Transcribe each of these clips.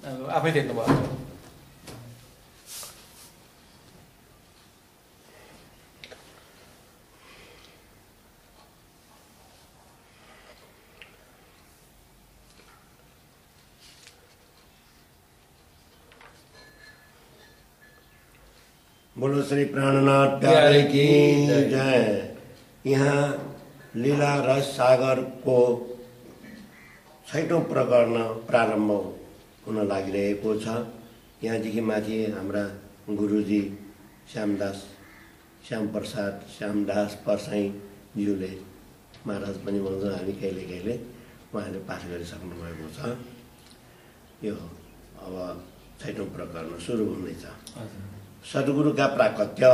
आफै देख्नु भयो। बोलो श्री प्राणनाथ प्यारे की जय। यहाँ लीला रस सागर को 6औं प्रकरण प्रारम्भ हुन लागिरहेको छ। यहाँदेखि माथि हाम्रा गुरुजी श्यामप्रसाद परसाईज्यूले महाराज पनि भन्छ, हामी कहिले कहिले उहाँले पाठ गरिसक्नु भएको छ। यो अब 6औं प्रकरण सुरु हुँदैछ। सद्गुरु का प्राकट्य।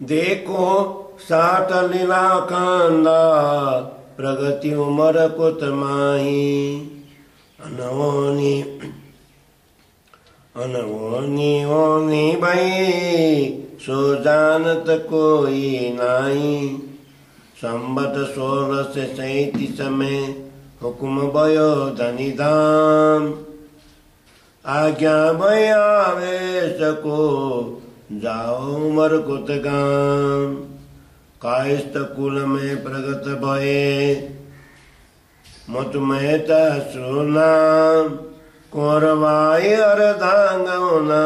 देखो सात लीला कांदा प्रगति उमर कुत माही अनवनी अनवनी ओनी भई सो जानत कोई नाई। संबत 1637 में हुकुम भयो धनिधाम। आज्ञा भय आवेश को जाओ मरकुत गाम। कायस्थ कुल में प्रगत भये मधुमेता सुनाम। कोरवाई अर्धांगना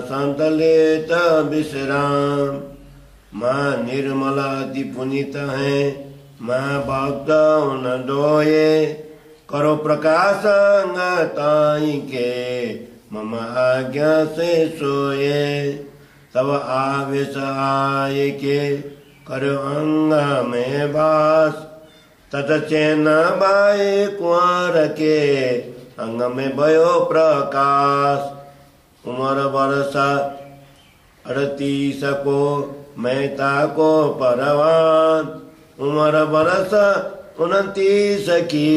संतलेत विश्राम। माँ निर्मलादि पुनित है माँ भक्त उन दोये। करो प्रकाश ताई के मम आज्ञा से सोए। तब आवेश आए के करो अंग में वास। तत चैन बाए कुंवर के अंग में भयो प्रकाश। उमर वर्ष 38 को मेहता को परवान। उमर वर्ष 29 की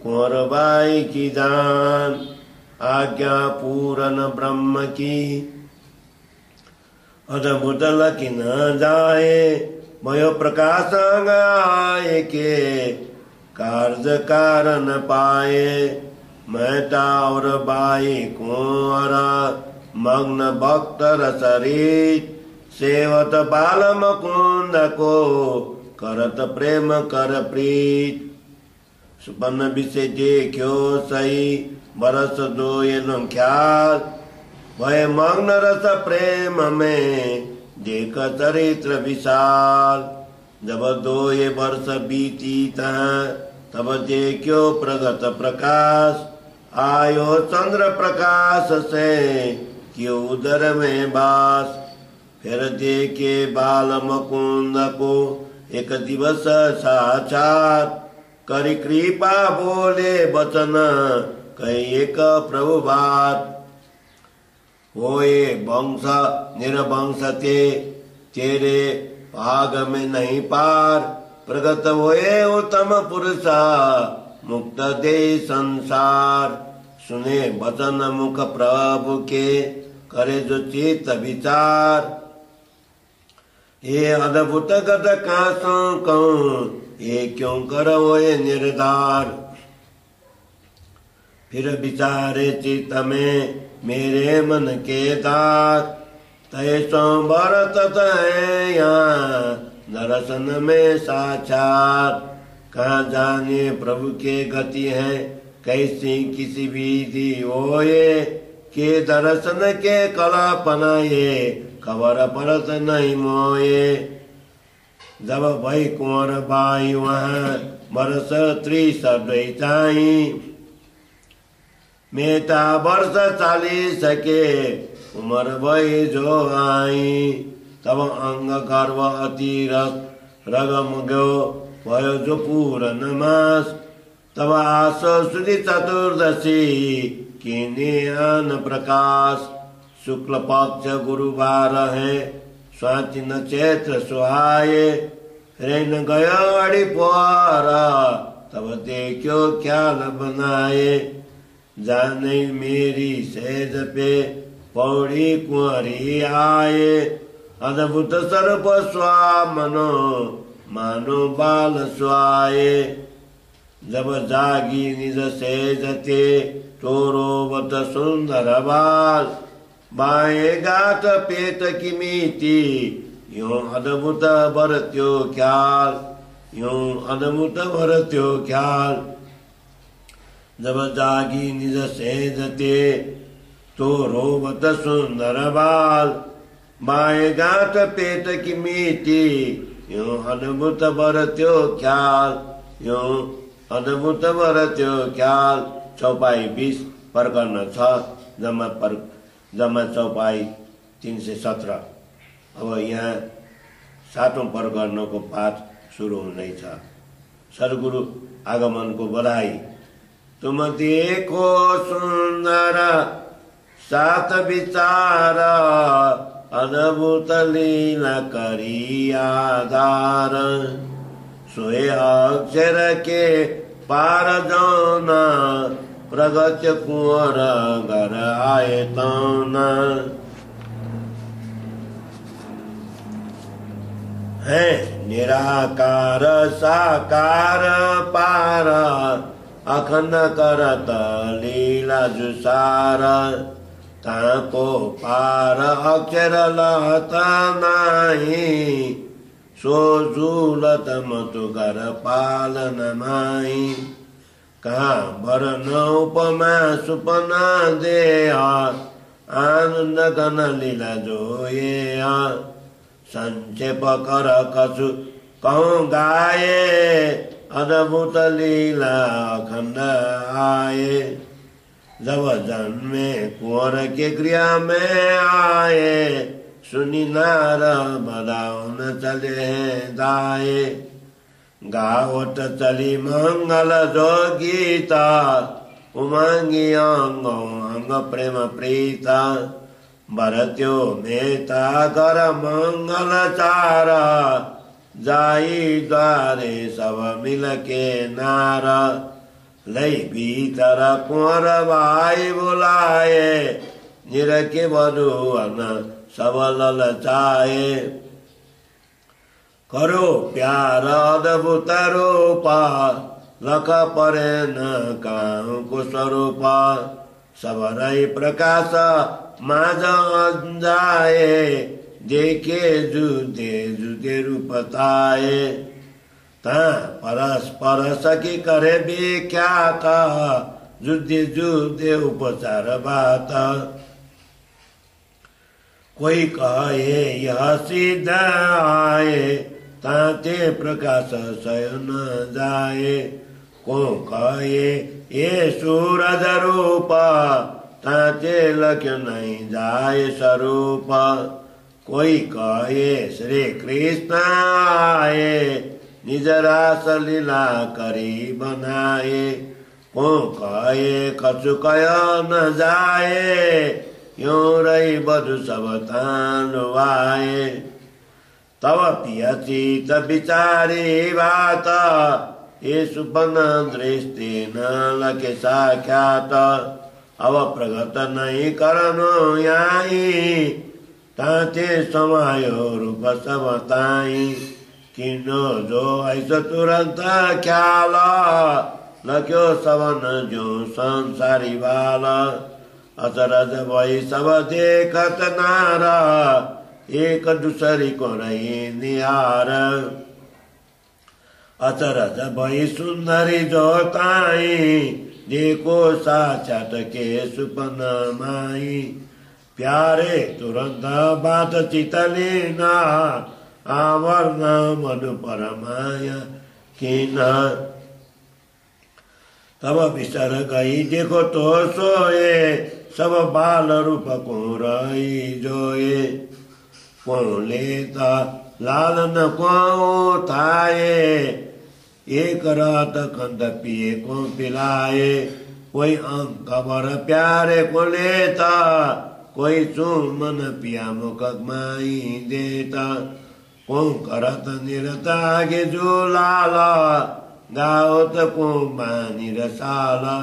कुंवरबाई की दान। आज्ञा पूरन ब्रह्म की अद्भुत लकी न जाए। भयो प्रकाश गाए के कार्य कारण पाए। मेहता और बाई कुंवर मग्न भक्त रसरीत। सेवत बाल मुकुंद को करत प्रेम कर प्रीत। सुपन विषय देखो सही बरस दो ये ख्याल। भय मग्न रस प्रेम में देख चरित्र विशाल। जब 2 वर्ष बीती तब देखो प्रगत प्रकाश। आयो चंद्र प्रकाश से क्यों उदर में बास। फिर देखे बाल मुकुंद को एक दिवस साक्षात। करी कृपा बोले वचन कही एक प्रभु बात। होए वंश निर्वंश तेरे भाग में नहीं पार। प्रगत हुए उत्तम पुरुषा मुक्त दे संसार। सुने वचन मुख प्रभु के करे जो चित विचार। ये अद्भुत गत कासों कहूँ ये क्यों करो ये निर्धार। फिर विचारे चित्त में मेरे मन के दात। तैसो भरत है यहाँ दर्शन में साक्षात। कहाँ जाने प्रभु के गति है कैसी किसी विधि होए। के दर्शन के कला पनाए खबर परत नहीं मोए। जब भई कुंवर बाई वहाँ वर्ष 63 मेहता वर्ष 40 के उमर भई जो आई। तब अंग गर्भ अति रगम गयो भयो जो पूरन मास। तब आस सुदी चतुर्दशी किने आन प्रकाश। शुक्ल पक्ष गुरुवार है स्वाति न चैत्र सुहाये। रेन गयो अड़ी पुआरा तब देखो क्या न बनाए। जाने मेरी सहज पे पौड़ी कुंवरी आए। अद्भुत सर्प स्वा मनो मानो बाल स्वाए। जब जागी निज सेज ते तोरोवत सुंदर बाल बाएं गात पेट की मीति यूं अद्भुत भरत्यो ख्याल यूं अद्भुत भरत्यो ख्याल जब जागी निज सेज ते तोरोवत सुंदर बाल बाएं गात पेट की मीति यूं अद्भुत भरत्यो ख्याल यूं अद्भुत भरत्यो ख्याल। चौपाई 20 प्रकरण 6 जम्मा चौपाई 317। अब यहाँ 7औं प्रकरणको पाठ सुरु हुँदैछ। सद्गुरु आगमनको बधाई। तुम देखो सुन्दर सात विचार अद्भुत लीला करी आधार सोए अक्षर के पार जाना प्रगत्य कुंवर घर आए ताना है निराकार साकार पार अखंड करत लीला जुसार ताको पार अक्षर लहता नाही सो झूलत मतु घर पालन माई कहाँ वरण उपमा सुपना दे आनंद घन लीला जोये संक्षेप कर कछु कहूँ गाये अद्भुत लीला अखंड आए जब जन्मे कुंवर के क्रिया में आए सुनी नार बदाउन चले दाए गावत चली मंगल जो गीता उमंगी अंग प्रेम प्रीता भरत्यो मेता कर मंगल चारा जाई द्वारे सब मिल के नारा लई भीतर कुंवर भाई बुलाए निरखे बधुअन सब ललचाए करो प्यार अद्भुत रूपा लख परे न काहु स्वरूप सबरै प्रकाश माझ अंजाए देखे जुते जुते रूपताए ता परस्पर सखी करे विख्यात जुते जुते उपचार बात कोई कहे यह सिद्ध आए ताते प्रकाश शयन जाए को कहे ये सूरज रूप ताते लक्ष्य नहीं जाए स्वरूप कोई कहे श्री कृष्ण आए निज रास लीला करी बनाए को कहे कछु कय न जाए यो रही बधु सब तानुवाए तब पिय चित विचारी बात ये सुपन दृष्टि न लके साख्यात अब प्रगत नहीं करनो याई ताते समायो रूप सब ताई किनो जो ऐसा तुरंत ख्याल लक्यो सबन जो संसारी बाला अचरज भई सब देखत नारा एक दूसरी को रही निहार अचरज भई सुंदरी जोताई देखो साक्षात के सुपन माई प्यारे तुरंत बात चितलीना आवरण मनु परमाया किना तब विसर गई देखो तो सोए सब बाल रूप को रही जोए को लेता लालन को उठाए एक रात कंद पिए को पिलाए कोई अंक बर प्यारे को लेता कोई चुमन पिया मुख माई देता को करत निरता के झूलाला गावत को बानी रसाला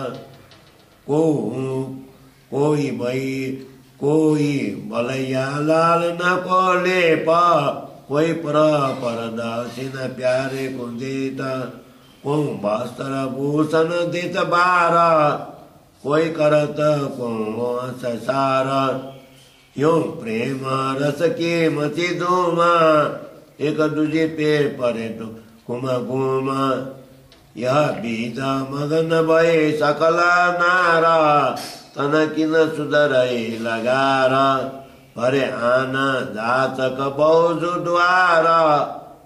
को कोई भई कोई बलैया लाल न को लेपा कोई पर दर्शन प्यारे को देता को वस्त्र भूषण दित बार, कोई करत को संसार। यो प्रेम रस के मची धूमा, एक दूजे पे परे तो घुम घुम। यह बीज मगन भय सकल नार, तन किन सुधरई लगार। भरे आना जाचक बौजु द्वार,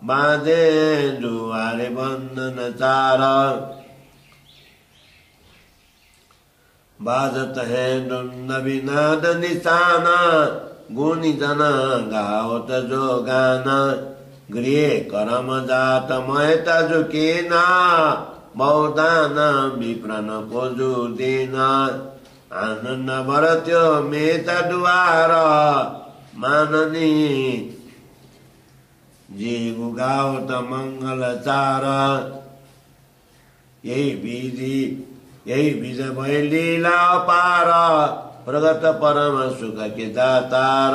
बाँधे जुवारे बंधन चार। बाजत है धुन विनाद निशाना, गुणीजन गावत जो गाना। गृह करम जात मैत झुकेना, बहुदान विप्रन पोजु देना। आनंद भरत्यो मेत द्वार, माननी जीव गावत मंगल चार। यही बीज भय लीला पार, प्रगत परम सुख के दातार।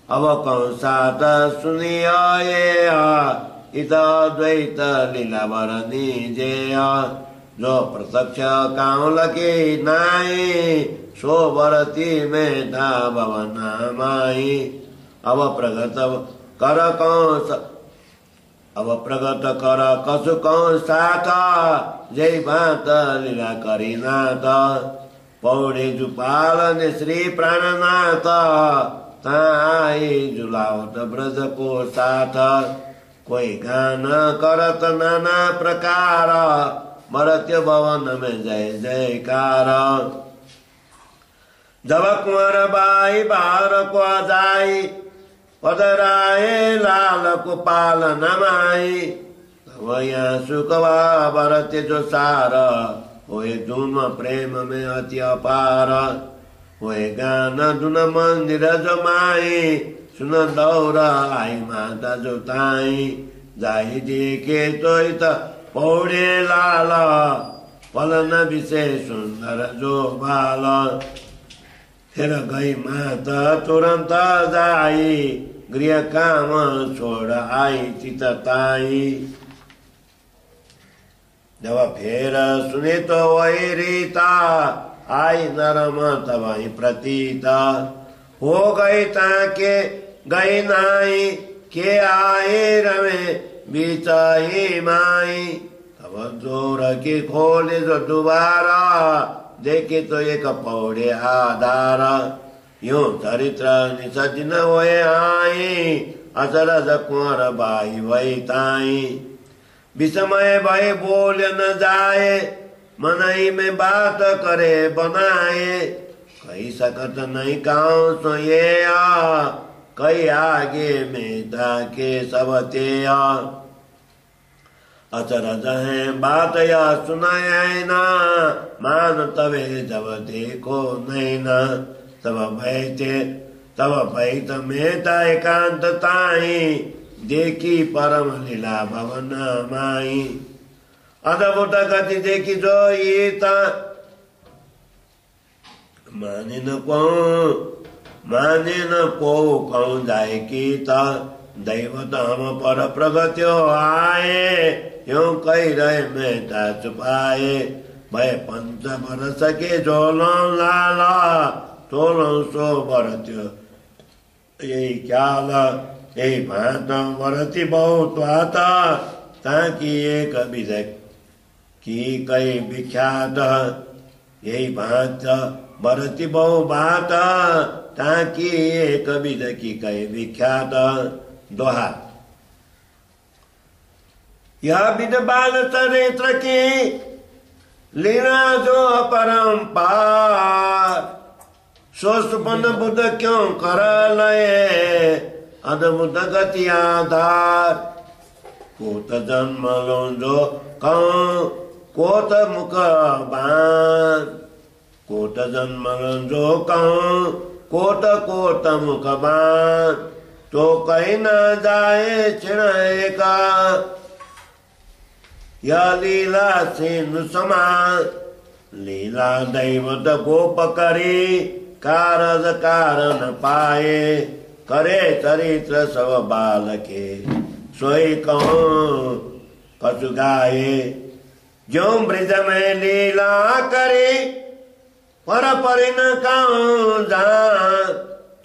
अब कंसात सुनिय इत द्वैत लीला वरनी जेय। जो प्रत्यक्ष काउल के नाई, सो भरती में था भवना माई। अब प्रगत कर कसु कंसात, जय भात लीला करीनाथ। पौड़े जुपालन श्री प्राणनाथ, ताई जुलावत ब्रज को साथ। कोई गान करत नाना प्रकार, मरत्य भवन में जय जयकार। जब कुंवर बाई बार को जाई, पदराए लाल को पालन माई। तब यहाँ सुखवा भरत्य जो सार, होए धुन प्रेम में अति अपार। होए गान धुन मंदिर जो माई, सुन दौरा आई माता जो ताई। जाई देखे तो पौड़े लाल, पलन विशेष सुंदर जो बाल। फिर गई माता तुरंत जाई, गृह काम छोड़ आई चित ताई। जब फिर सुने तो वही रीता, आई नरम तब ही प्रतीता। हो गई ताके गई नाई, के आए रमे बीचाई माई। तब जोर के खोले जो दोबारा, देखे तो एक पौड़े आधार। यूं चरित्र निसजन हुए आई, अचरज कुंवर बाई वही ताई। विस्मय भय बोल न जाए, मनई में बात करे बनाए। कही सकत नहीं काऊ सोये, कई आगे में ताके सब ते। अचरज है बात या सुनाए ना, मान तवे जब देखो नहीं न। तब भय मेता एकांत ताई, देखी परम लीला भवन माई। अद्भुत गति देखी जो ईता, माने न को कहूँ जाए कीता। दैवत हम पर प्रगत्यो आए, यूं कही रहे मेता छुपाए। भय पंच बरस के झोलों लाला, तोलों सो बरत्यो यही ख्याल। यही भात बरती बहुत आता, ताकि एक विधक की कई विख्यात। यही भात बरती बहु बात, ताकि एक विधक की कई विख्यात। दोहा। यह विध बाल चरित्र की लीला जो परम्पार, सो सुपन बुद्ध क्यों कर लये, अद्भुत गति आधार। कोत जन्म लो जो कहूं, कोत मुख बान। कोत जन्म लो जो कहूं, कोत मुख बान। तो कहीं न जाए छिड़े का, यह लीला सिंधु समान। लीला दैवत गोप करी, कारज कारण पाए। करे चरित्र सब बाल के, सोई कहूं कछु गाए। जो ब्रज में लीला करे पर न काऊं जान,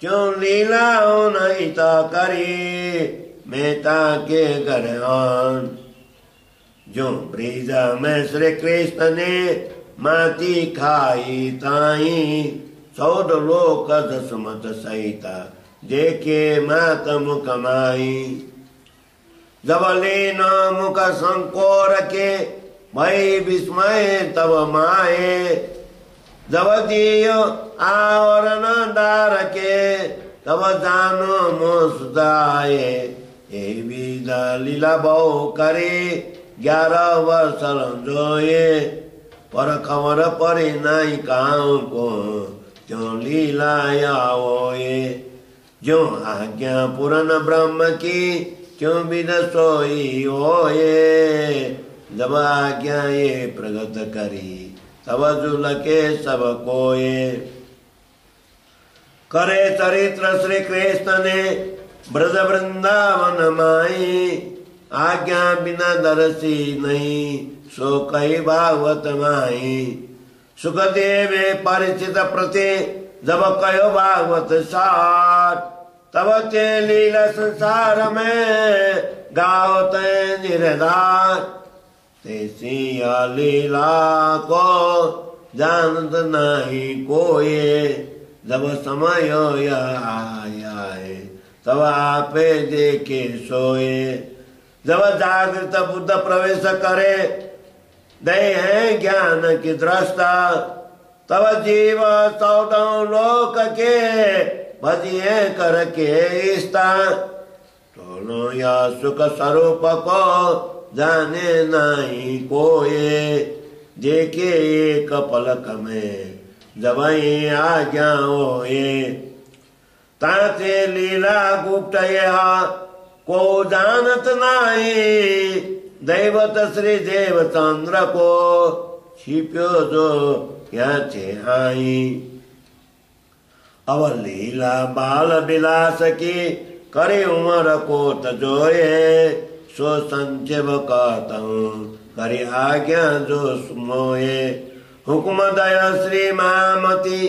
क्यों लीला नहीं तो करी मेता के घर आन। जो ब्रज में श्री कृष्ण ने माती खाई ताई, 14 लोक दशमत सहिता देखे मात मुख माई। जब लीन मुख संकोर के भई विस्मय तब माए, जब दियो आवरण डार के तब जानो मुस्दाए। ए विदा लीला बहु करे 11 वर्ष जोए, पर खबर परे नाई काऊ को क्यों लीला आओए। जो आज्ञा पूर्ण ब्रह्म की क्यों विद सोई होए, जब आज्ञा ये प्रगत करी तब जुल के सब कोये। करे चरित्र श्री कृष्ण ने ब्रज वृंदावन माई, आज्ञा बिना दर्शी नहीं सो कई भागवत माई। सुखदेव परिचित प्रति जब कयो भागवत सार, तब ते लीला संसार में गाओ ते निरधार। तेसी लीला को जानत नहीं कोई, जब समय आया तब आपे देखे सोए। जब जागृत बुद्ध प्रवेश करे दे है ज्ञान की दृष्टा, तब जीव 14 लोक के भजिए करके इष्टा। दोनों या सुख स्वरूप को जाने नहीं कोई, देखे एक पलक में जब आज्ञा होए। ताते लीला गुप्त यह को जानत नहीं, दैवत श्री देवचंद्र को छिप्यो जो यहाँ थे आई। अब लीला बाल विलास की करे उमर को तजोए, सो संचेव कहता हूँ करे आज्ञा जो सुमोए। हुकुम दय श्री मामती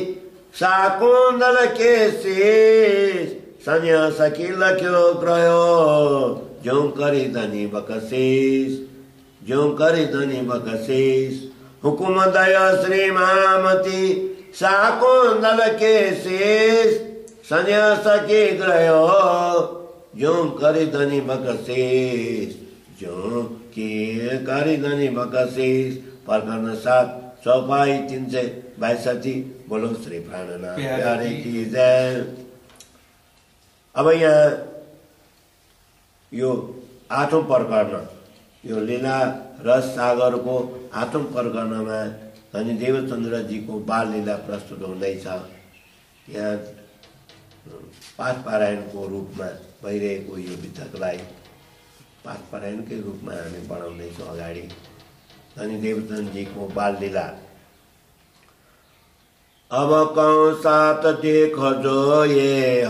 शाकुंदल के शीश, संन्यास की लख्यो ग्रहो जो करी धनी बकशीश, जो करी धनी बकशीश। हुकुम दय श्री मामती शाकुंदल के शीश, संन्यास की ग्रहो जो करी धनी बकशीश, जो की करी धनी बकशीश। प्रकरण 7 चौपाई 362। बोलो श्री प्राणनाथ प्यारे की जय। अब यहाँ यो 8औं प्रकरण, यो लीला रस सागर को 8औं प्रकरणमा धनी देवचंद्र जी को बाल लीला प्रस्तुत हुँदैछ। यहाँ पाठ पारायणको रूपमा भइरहेको यो वितकलाई पाठ पारायणकै रूपमा हामी बढाउँदैछौँ अगाडि। धनी देवचंद्र जी को बाल लीला। अब कौं सात देख जो ये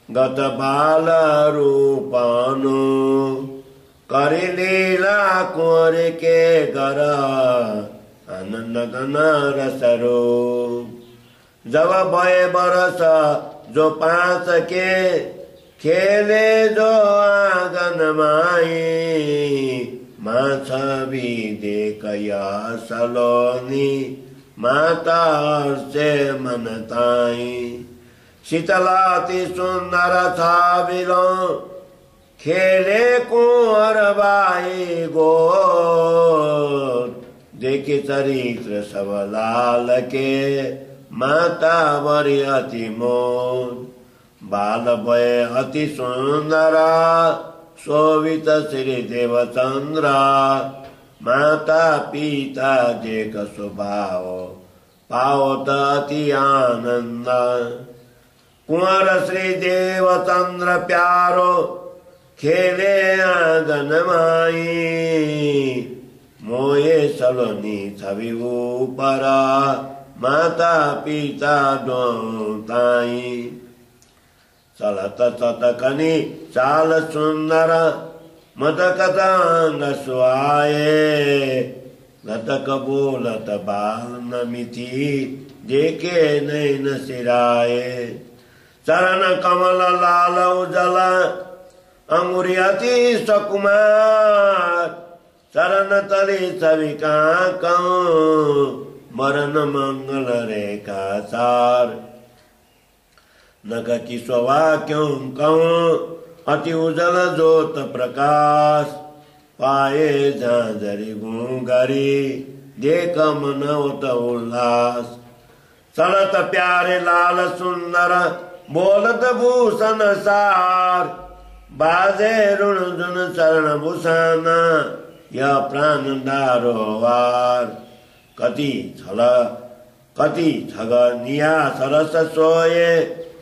गत बाल रूपानु, करे लीला कोर के गर आनंद गन रसरो। जब भय बरस जो 5 के खेले जो आंगन माई, माछ भी देख सलोनी माता से मनताई। शीतलाति सुंदर छाबिलो खेले कुंवर बाई गोर, देखे चरित्र सब लाल के माता बरी अति मोर। बाल भय अति सुंदरा शोभित श्री देवचंद्र, माता पिता देख स्वभाव पाओ अति आनंद। कुंवर श्री देवचंद्र प्यारो खेले आंगन माई, मोये सलोनी छवि ऊपर माता पिता दोताई। चलत चतकनी चाल सुंदर मत कथांग सुहाए। लतक बोलत बाल न मिथि देखे नैन सिराए। चरण कमल लाल उजल अंगुरी अति सकुमार। चरण तले छवि कहूँ मरण मंगल रेखा सार। न कति स्वभा क्यों कहूँ अति उजल ज्योत प्रकाश। पाए झांझरी गुंगरी देख मन उत उल्लास। चलत प्यारे लाल सुंदर बोलत भूषण सार। बाजे ऋण जुन चरण भूषण यह प्राण दारोवार। कति छग निया सरस सोए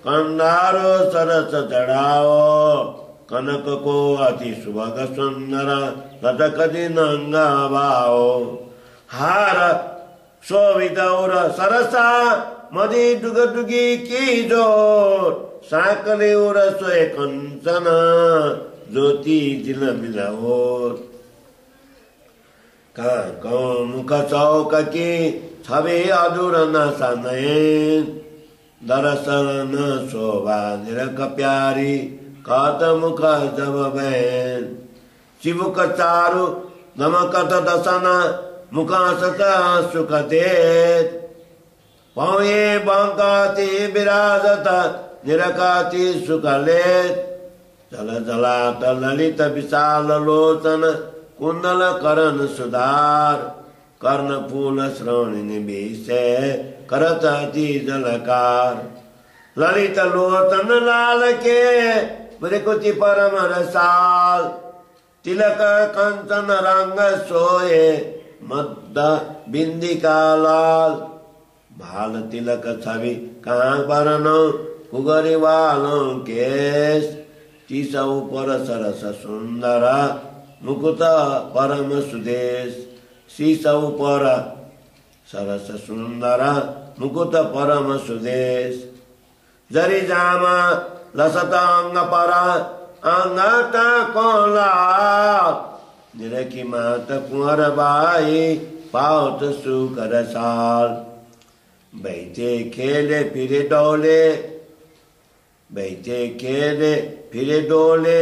कंडारो सरस चढ़ाओ। कनक को अति सुभग सुंदर लत कति नंगा भाओ। हार शोभित और सरसा मदि डुग डुगी की जोर। साकले और सोए कंचन ज्योति दिल मिलाओ। कौन मुख चौक की छवि अधूर न सनयन। दर्शन शोभा निरख प्यारी कत मुख जब बैन। शिवुक चारु नमकत दसन मुख सत सुख देत। पौये बंकाति विराजत निरकाति सुख लेत। जल जलात ललित विशाल लोचन कुंडल करण सुधार। कर्ण फूल श्रवण निबिसे करत अति जलकार। ललित लोचन लाल के मृकुति परम रसाल। तिलक कंचन रंग सोए मद बिंदिका लाल। भाल तिलक छवि कहाँ बरनो कुगरी वालों केश। तीसौ पर सरस सुंदर मुकुट परम सुदेश। शीसौ पर सरस सुंदर मुकुट परम सुदेश। जरी जामा लसत अंग पर अंगत कोला। निरखी मात कुंवर बाई पाउत सुकर साल। बैठे खेले फिरे डोले बैठे खेले फिरे डोले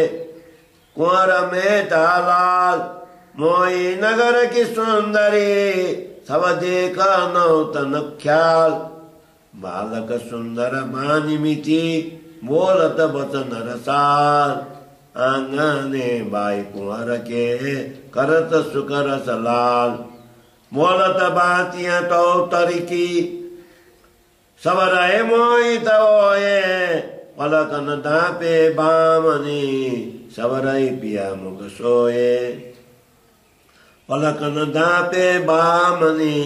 कुंवर में तालाल। मोई नगर की सुंदरी सब देखा नौतन ख्याल। बालक सुंदर मानी मिति बोलत बचन रसाल। आंगने बाई कुंवर के करत सुकर सलाल। बोलत बातियां तो तरीकी सब रहे मोई तोए। पलकन दापे बामनी सब रही पिया मुख सोए। पलकन दापे बामनी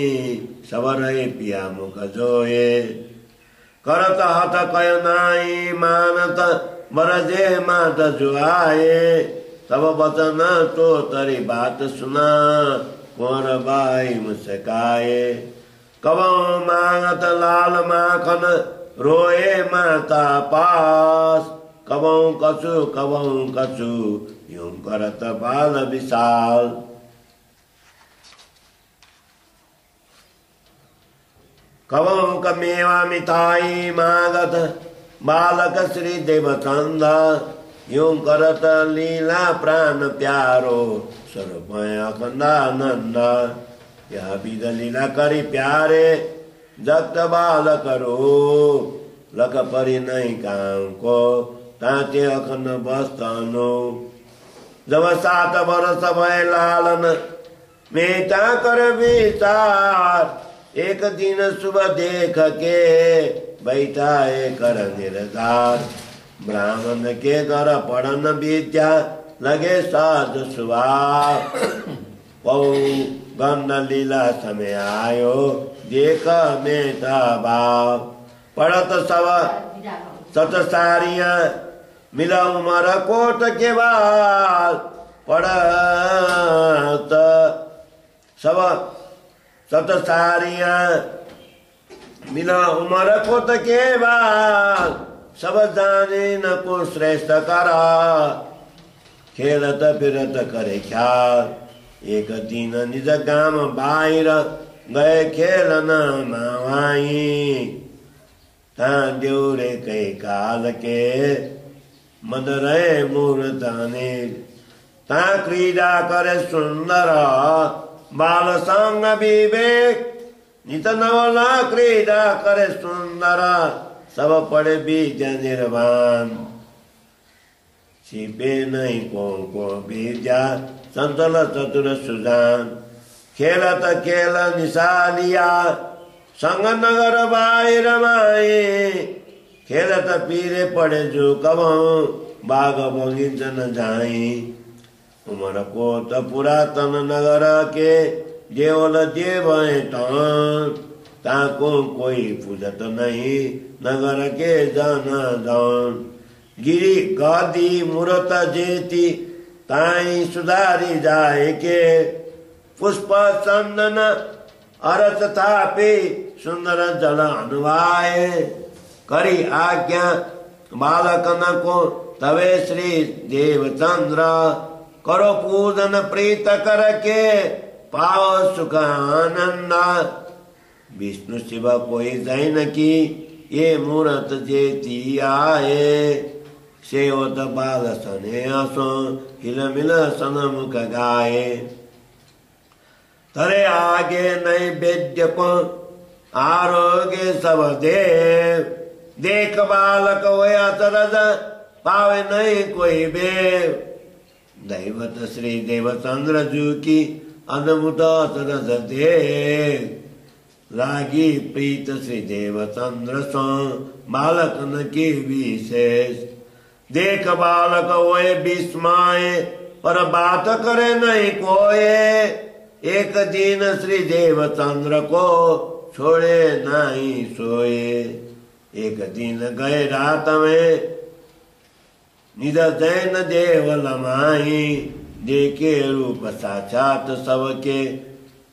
सब रही पिया मुख जोए। करत हत कय नाई मानत बरजे मात जुआए। तब बचन तो तरी बात सुना कुंवर बाई मुस्काए। कबहु मांगत लाल माखन रोए माता पास। कबहु कछु यूं करत बाल विशाल। कबहु कमेवा मिठाई मांगत बालक श्री देवचंद। यूं करत लीला प्राण प्यारो स्वरूप अखंडानंद। यह विध लीला करी प्यारे जगत बालक रो। लक परि नहीं काम को ताते अखंड बस्तनो। जब 7 वर्ष भय लालन मेटा कर विचार। एक दिन सुबह देख के बैठाए कर निर्धार। ब्राह्मण के घर पढ़न विद्या लगे साध सुभाव। पौ गंध लीला समय आयो देख मेटा भाव। पढ़त सब सत सारियां मिला उमर कोट के बाद। पढ़त सब सत सारियां मिला उमर कोट के बाद। सब जाने न को श्रेष्ठ करा खेलत फिरत करे ख्याल। एक दिन निज गाम बाहिर गए खेलन मावाई। ता देउरे कै काल के मद रहे मूर्ताने। ता क्रीडा करे सुंदर बाल संग विवेक। नित नवला क्रीडा करे सुंदर सब पड़े बीज निर्वाण। छिपे नहीं को बीजा संतल चतुर सुजान। खेलत खेल निशालिया संग नगर बाहिर माए। खेलत पीरे पड़े जो कबहु बाग बगीचा न जाई। उमर को त पुरातन नगर के देवल देव ताको कोई पूजत नहीं नगर के जन जन। गिरी गदी मूरत जेती ताई सुधारी जाए के। पुष्प चंदन अरत थापे सुंदर जल अनुवाए। करी आज्ञा बालकन को तवे श्री देवचंद्र। करो पूजन प्रीत करके पाओ सुख आनंद। विष्णु शिव कोई जैन की ये मूर्त जेती आए। सेवत बाल सने असो हिल मिल सनमुख गाए। तरे आगे नैवेद्य को आरोग्य सब देव। देख बालक वह अचरज पावे नहीं कोई बेव। दैवत श्री देवचंद्र जू की अद्भुत अचरज देव। रागी प्रीत श्री देवचंद्र सो बालक न की विशेष। देख बालक वह विस्मय पर बात करे नहीं कोई। एक दिन श्री देवचंद्र को छोड़े नहीं सोए। एक दिन गए रात में निज जैन देव लमाई। देखे रूप साक्षात सबके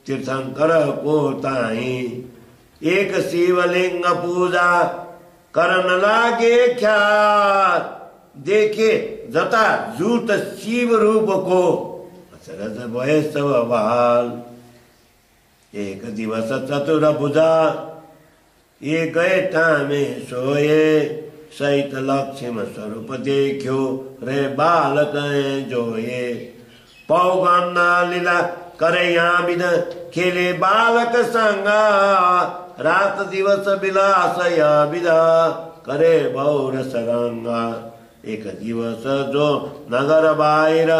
तीर्थंकर को ताई। एक शिवलिंग पूजा करन लागे ख्याल। देखे जता जूत शिव रूप को अचरज भय सब बाल। एक दिवस चतुर बुझा ये गए में सोए। सहित लक्ष्मी स्वरूप देखो रे बालक जोए। पौगन्ना लीला करे यहाँ बिन खेले बालक संगा। रात दिवस विलास या विदा करे बहुर सरंगा। एक दिवस जो नगर बाहिर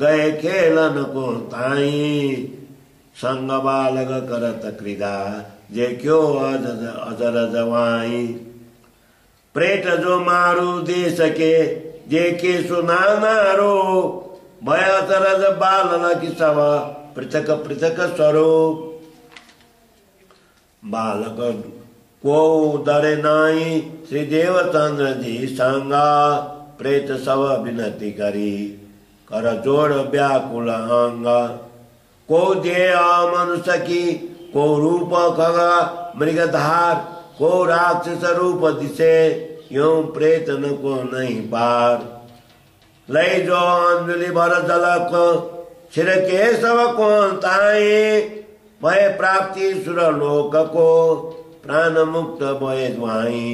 गए खेलन को ताई। संग बालक करत क्रीड़ा देखो अजर जवाई। प्रेत जो मारू दे सके देखे सुनानारो। भय अचरज बालन की सब पृथक पृथक स्वरूप। बालक को डरे नाई श्री देवचंद्र जी संगा। प्रेत सब विनती करी कर जोड़ व्याकुल अंगा। को दे मनुष्य की को रूप खगा मृगधार। को राक्षस रूप दिसे यो प्रेत न को नहीं पार। लय जो अंजलि भर जलक छिड़के सब को ताई। भय प्राप्ति सुर लोक को प्राण मुक्त भय द्वाई।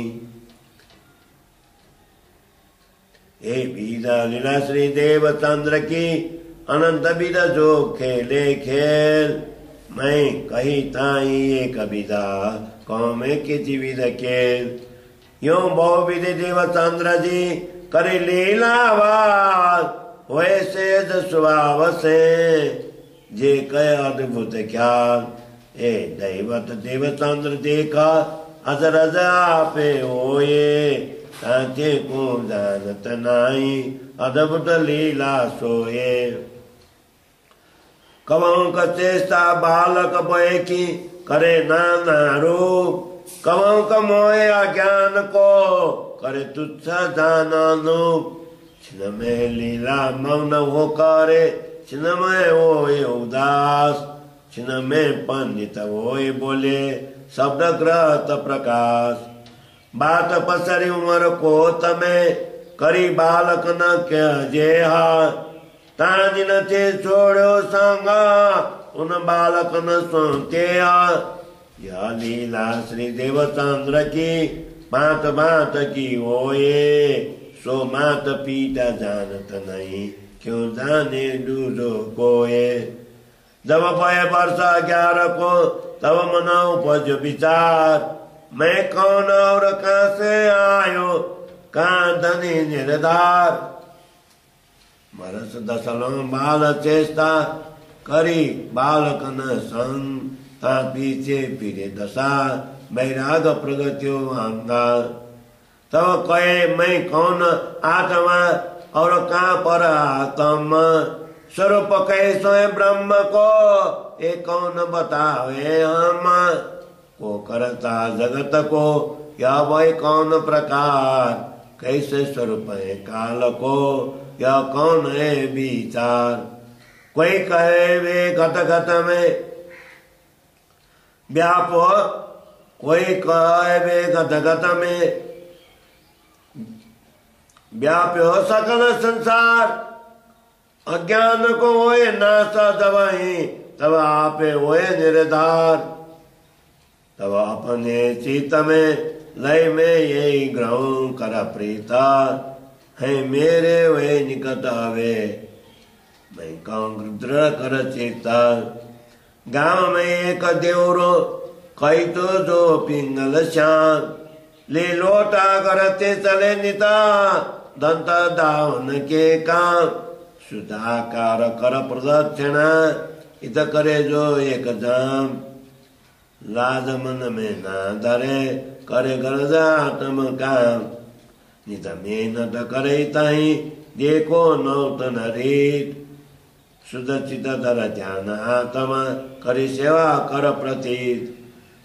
हे विदा लीला श्री देवचंद्र की अनंत विद जो खेले खेल। मैं कही ताई एक विदा कौम के जीवित खेल। यो बहुविधि देवचंद्र जी करे लीलावास। वैसे स्वभाव से जे कह अद्भुत ख्याल। हे दैवत देवचंद्र देखा अजरज आपे होए। साचे को जानत नाई अद्भुत लीला सोए। कबहु का चेष्टा बालक बय की करे नाना रूप। कबहु का मोहे अज्ञान को करे तुच्छ जानानुप। छिन में लीला मौन हो करे छिन में होए उदास। छिन में पंडित होए बोले शब्द ग्रहत प्रकाश। बात पसरी उमर को तमे करी बालक न क्या जेहा। ताजिन थे छोड़ो संग उन बालक न सुनते। यह लीला श्री देवचंद्र की बात बात की होए, सो मात पिता जानत नहीं, क्यों जाने दूजो कोए। जब भय वर्ष 11 को तब मन उपज विचार, मैं कौन और कहाँ से आयो, कहाँ धनी निर्धार। वर्ष 10 बाल चेष्टा करी बालक न संग, ता पीछे फिरे दशा बैराग प्रगत्यो अंगा। तब कहे मैं कौन आत्मा और कहाँ पर आत्मा, स्वरूप कैसे ब्रह्म को ये कौन बतावे हम। को करता जगत को या वही कौन प्रकार, कैसे स्वरूप है काल को या कौन है विचार। कोई कहे वे घट घट में व्यापो, कोई कहे वे घट घट में व्याप्यो सकल संसार। अज्ञान को होए नासा दवाई, तब आपे होए निर्धार। तब अपने चित में लय में यही ग्रहण कर प्रीता, है मेरे वे निकट आवे, मैं कहूँ दृढ़ कर चेता। गांव में एक देवरो कई तो जो पिंगल श्याम, ले लोटा करते चले निता, दंत दावन के काम। सुधाकार कर प्रदक्षिणा, इत करे जो एक जाम। लाज मन में ना धरे, करे गरजात्म काम। नित मेहनत करे ताही, देखो नौतन रीत। सुदचित धर ध्यान आत्मा, करी सेवा कर प्रतीत।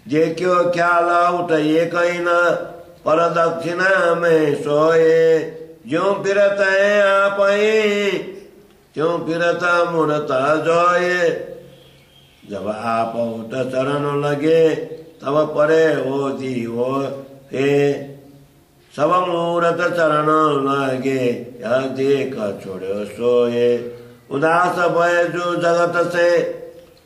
जे क्यों ख्याल उठ एक न, पर दक्षिणा में सोए। ज्यों फिरत है आप ही, त्यों फिरत मुड़त जोए। जब आप उठ चरण लगे, तब परे हो दी हो हे। सब मूरत चरण लगे, यह देख छोड़ो सोए। उदास भय जो जगत से,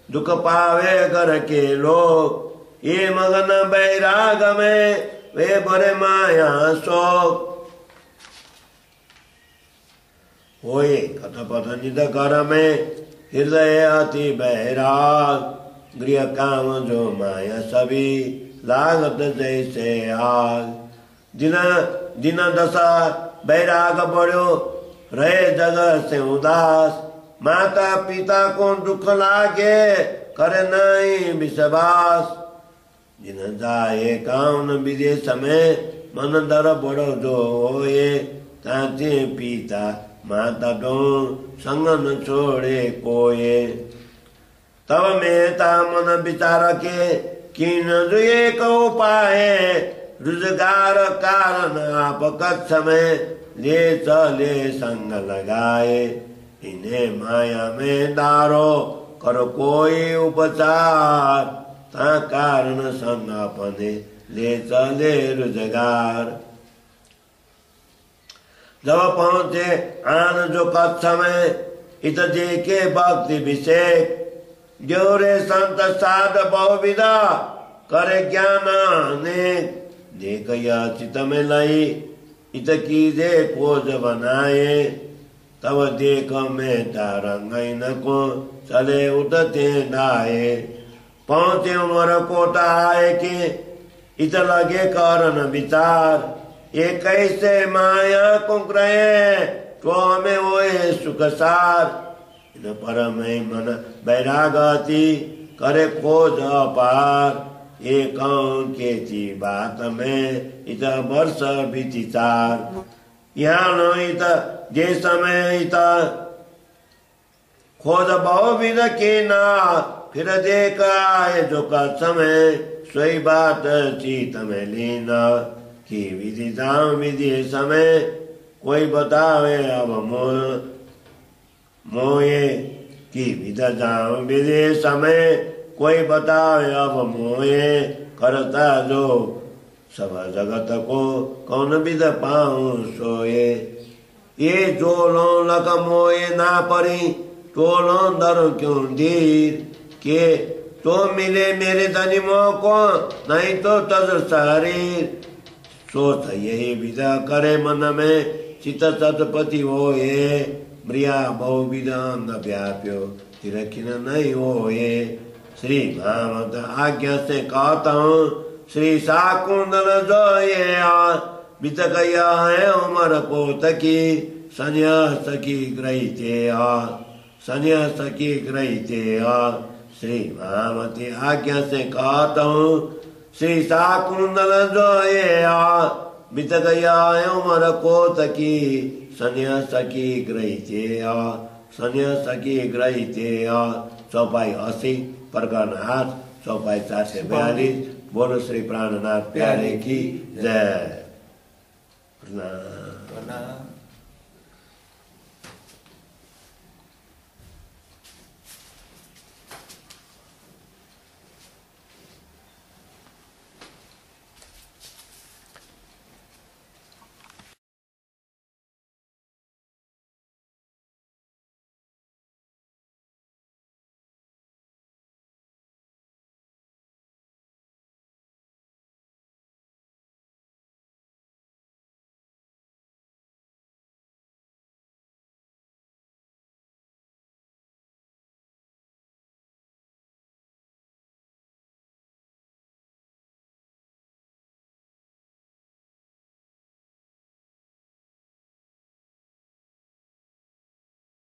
दुख पावे घर के लोग। ये मगन बैराग में, वे बड़े माया शोक। होए कथपथ निध कर में, हृदय अति बैराग। गृह काम जो माया सभी, लागत जैसे आग। दिन दशा बैराग बढ़ो, रहे जगत से उदास। माता पिता को दुख लागे, करे नहीं विश्वास। जिन जाए काउन विदेश में, मन दर बड़ो जो होए। ताते पिता माता दो संग न छोड़े कोये। तब मेहता मन विचार के, किन जो एक उपाय। रोजगार कारण आप कच्छ में, ले चले संग लगाए। इन्हें माया में डारो, करो कोई उपचार। ता कारण संग अपने, ले चले रोजगार। जब पहुंचे आन जो कच्छ में, इत देखे भक्ति विषेक। जोरे संत साध बहुविधा, करे ज्ञान अनेक। देख या चित में लई, इत कीजे खोज बनाए। तब देख में तारंगन को, चले उठते नाये। पहुंचे उमर कोटा आए के, इत लगे करन विचार। ये कैसे माया कुंक्रये, तो हमें होए सुख सार। इन पर में मन बैरागति, करे खोज अपार। ये कौन के ची बात में, इत वर्ष बीती 4। यहाँ न इत जे समय इत, खोज बहुविध के ना। फिर देख आए जो कच्छ में, सोई बात चित में लीना। कि विधि जाऊं विधि समय, कोई बतावे अब मोये। कि विधि जाऊं विधि समय, कोई बतावे अब मोये। करता जो सब जगत को, कौन विध पाऊं सोए। ये जोलों लक मोए ना परी टोलों दर क्यों धीर के तो मिले मेरे धनिमों को नहीं तो तज शरीर सोच यही विदा करे मन में चित सतपति हो ये प्रिया बहुविध न व्याप्यो तिरखिन नहीं हो ये श्री भामत आज्ञा से कहता हूँ श्री शाकुंतल जो ये बीत गया है उमर को तकी संन्यास की ग्रहीते संन्यास की ग्रहीते श्री भामती आज्ञा से कहता हूँ श्री शाकुंतल जो ये बीत गया है उमर को तकी संन्यास की ग्रहीते संन्यास की ग्रहीते चौपाई 80 प्रकरण 8 चौपाई 442 बोलो श्री प्राणनाथ प्यारे की जय। प्रणाम।